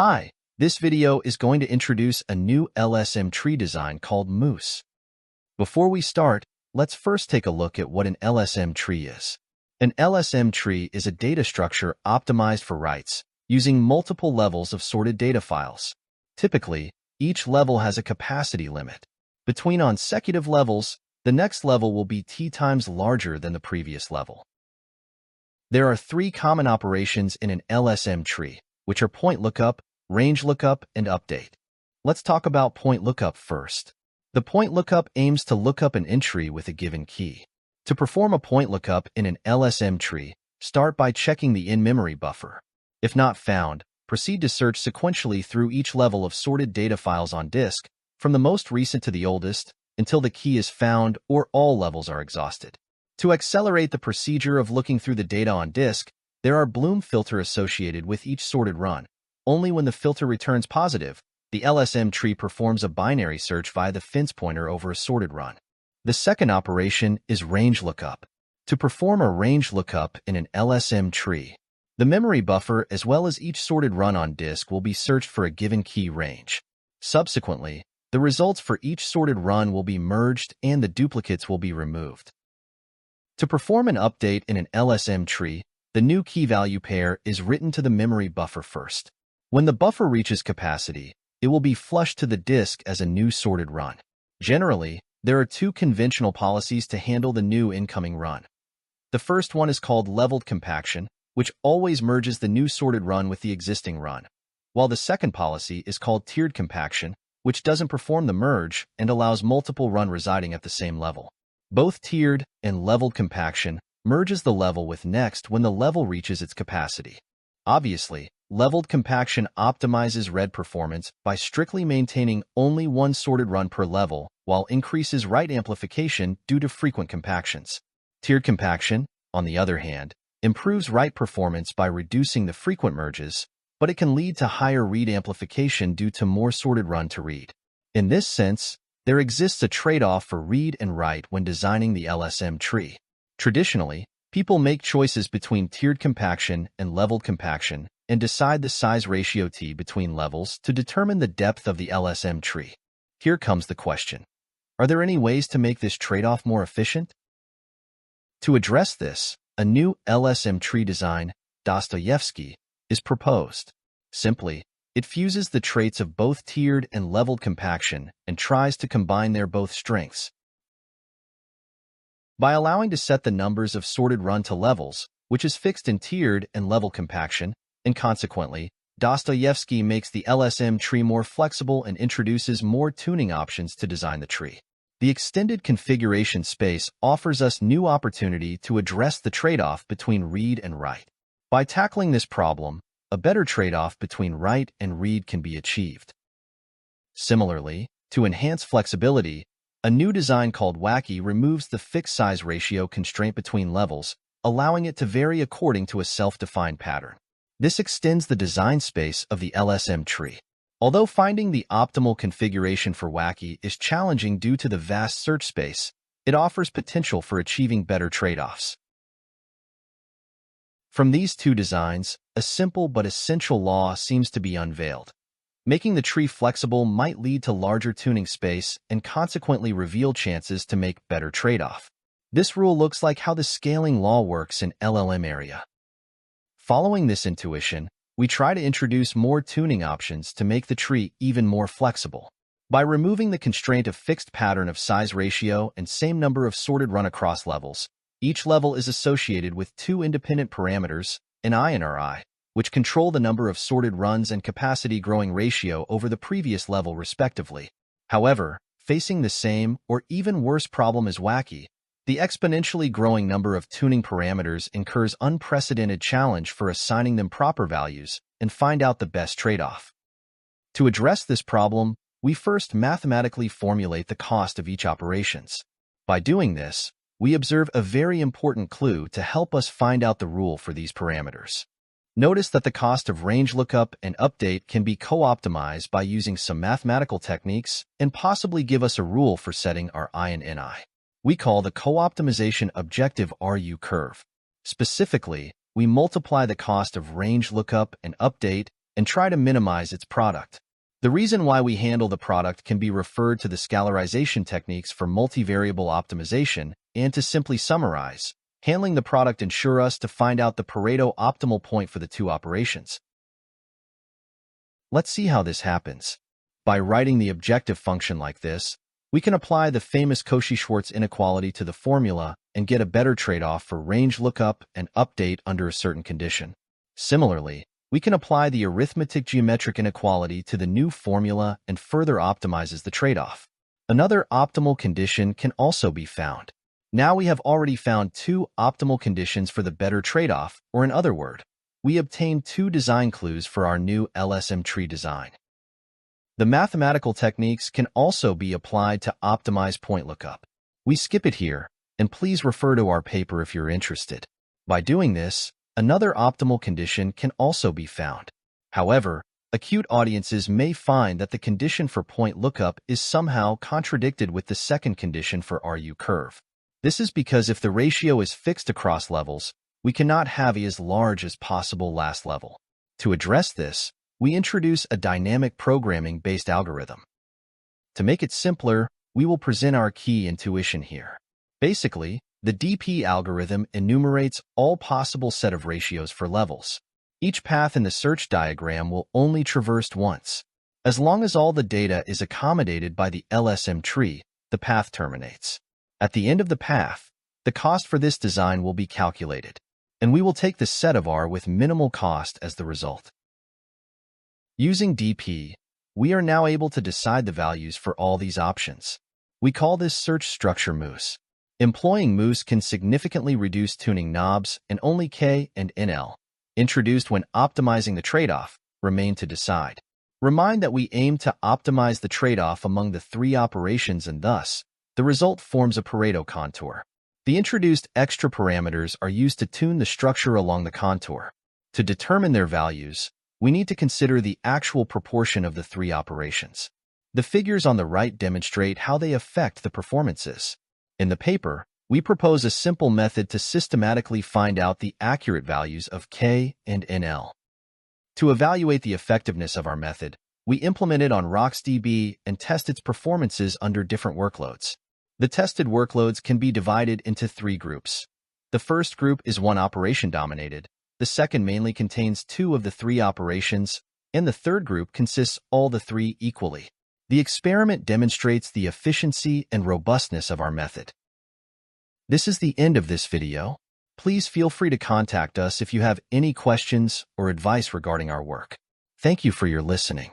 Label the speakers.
Speaker 1: Hi, this video is going to introduce a new LSM tree design called Moose. Before we start, let's first take a look at what an LSM tree is. An LSM tree is a data structure optimized for writes, using multiple levels of sorted data files. Typically, each level has a capacity limit. Between consecutive levels, the next level will be t times larger than the previous level. There are three common operations in an LSM tree, which are point lookup, range lookup, and update. Let's talk about point lookup first. The point lookup aims to look up an entry with a given key. To perform a point lookup in an LSM tree, start by checking the in-memory buffer. If not found, proceed to search sequentially through each level of sorted data files on disk, from the most recent to the oldest, until the key is found or all levels are exhausted. To accelerate the procedure of looking through the data on disk, there are Bloom filters associated with each sorted run. Only when the filter returns positive, the LSM tree performs a binary search via the fence pointer over a sorted run. The second operation is range lookup. To perform a range lookup in an LSM tree, the memory buffer as well as each sorted run on disk will be searched for a given key range. Subsequently, the results for each sorted run will be merged and the duplicates will be removed. To perform an update in an LSM tree, the new key value pair is written to the memory buffer first. When the buffer reaches capacity, it will be flushed to the disk as a new sorted run. Generally, there are two conventional policies to handle the new incoming run. The first one is called leveled compaction, which always merges the new sorted run with the existing run, while the second policy is called tiered compaction, which doesn't perform the merge and allows multiple runs residing at the same level. Both tiered and leveled compaction merges the level with next when the level reaches its capacity. Obviously, leveled compaction optimizes read performance by strictly maintaining only one sorted run per level, while increases write amplification due to frequent compactions. Tiered compaction, on the other hand, improves write performance by reducing the frequent merges, but it can lead to higher read amplification due to more sorted run to read. In this sense, there exists a trade-off for read and write when designing the LSM tree. Traditionally, people make choices between tiered compaction and leveled compaction and decide the size ratio T between levels to determine the depth of the LSM tree. Here comes the question. Are there any ways to make this trade-off more efficient? To address this, a new LSM tree design, Dostoevsky, is proposed. Simply, it fuses the traits of both tiered and leveled compaction and tries to combine their both strengths. By allowing to set the numbers of sorted run to levels, which is fixed in tiered and leveled compaction, and consequently, Dostoevsky makes the LSM tree more flexible and introduces more tuning options to design the tree. The extended configuration space offers us new opportunity to address the trade-off between read and write. By tackling this problem, a better trade-off between write and read can be achieved. Similarly, to enhance flexibility, a new design called Wacky removes the fixed size ratio constraint between levels, allowing it to vary according to a self-defined pattern. This extends the design space of the LSM tree. Although finding the optimal configuration for Wacky is challenging due to the vast search space, it offers potential for achieving better trade-offs. From these two designs, a simple but essential law seems to be unveiled. Making the tree flexible might lead to larger tuning space and consequently reveal chances to make better trade-off. This rule looks like how the scaling law works in LLM area. Following this intuition, we try to introduce more tuning options to make the tree even more flexible. By removing the constraint of fixed pattern of size ratio and same number of sorted run across levels, each level is associated with two independent parameters, an I and Ri, which control the number of sorted runs and capacity growing ratio over the previous level respectively. However, facing the same or even worse problem as Wacky, the exponentially growing number of tuning parameters incurs unprecedented challenge for assigning them proper values and find out the best trade-off. To address this problem, we first mathematically formulate the cost of each operations. By doing this, we observe a very important clue to help us find out the rule for these parameters. Notice that the cost of range lookup and update can be co-optimized by using some mathematical techniques and possibly give us a rule for setting our I and Ni. We call the co-optimization objective RU curve. Specifically, we multiply the cost of range lookup and update and try to minimize its product. The reason why we handle the product can be referred to the scalarization techniques for multivariable optimization, and to simply summarize, handling the product ensures us to find out the Pareto optimal point for the two operations. Let's see how this happens. By writing the objective function like this, we can apply the famous Cauchy-Schwarz inequality to the formula and get a better trade-off for range lookup and update under a certain condition. Similarly, we can apply the arithmetic geometric inequality to the new formula and further optimizes the trade-off. Another optimal condition can also be found. Now we have already found two optimal conditions for the better trade-off, or in other words, we obtained two design clues for our new LSM-tree design. The mathematical techniques can also be applied to optimize point lookup. We skip it here, and please refer to our paper if you're interested. By doing this, another optimal condition can also be found. However, acute audiences may find that the condition for point lookup is somehow contradicted with the second condition for RU curve. This is because if the ratio is fixed across levels, we cannot have a as large as possible last level. To address this, we introduce a dynamic programming-based algorithm. To make it simpler, we will present our key intuition here. Basically, the DP algorithm enumerates all possible set of ratios for levels. Each path in the search diagram will only traverse once. As long as all the data is accommodated by the LSM tree, the path terminates. At the end of the path, the cost for this design will be calculated, and we will take the set of R with minimal cost as the result. Using DP, we are now able to decide the values for all these options. We call this search structure mousse. Employing mousse can significantly reduce tuning knobs, and only K and NL, introduced when optimizing the trade-off, remain to decide. Remind that we aim to optimize the trade-off among the three operations, and thus, the result forms a Pareto contour. The introduced extra parameters are used to tune the structure along the contour. To determine their values, we need to consider the actual proportion of the three operations. The figures on the right demonstrate how they affect the performances. In the paper, we propose a simple method to systematically find out the accurate values of K and NL. To evaluate the effectiveness of our method, we implement it on RocksDB and test its performances under different workloads. The tested workloads can be divided into three groups. The first group is one operation dominated, the second mainly contains two of the three operations, and the third group consists all the three equally. The experiment demonstrates the efficiency and robustness of our method. This is the end of this video. Please feel free to contact us if you have any questions or advice regarding our work. Thank you for your listening.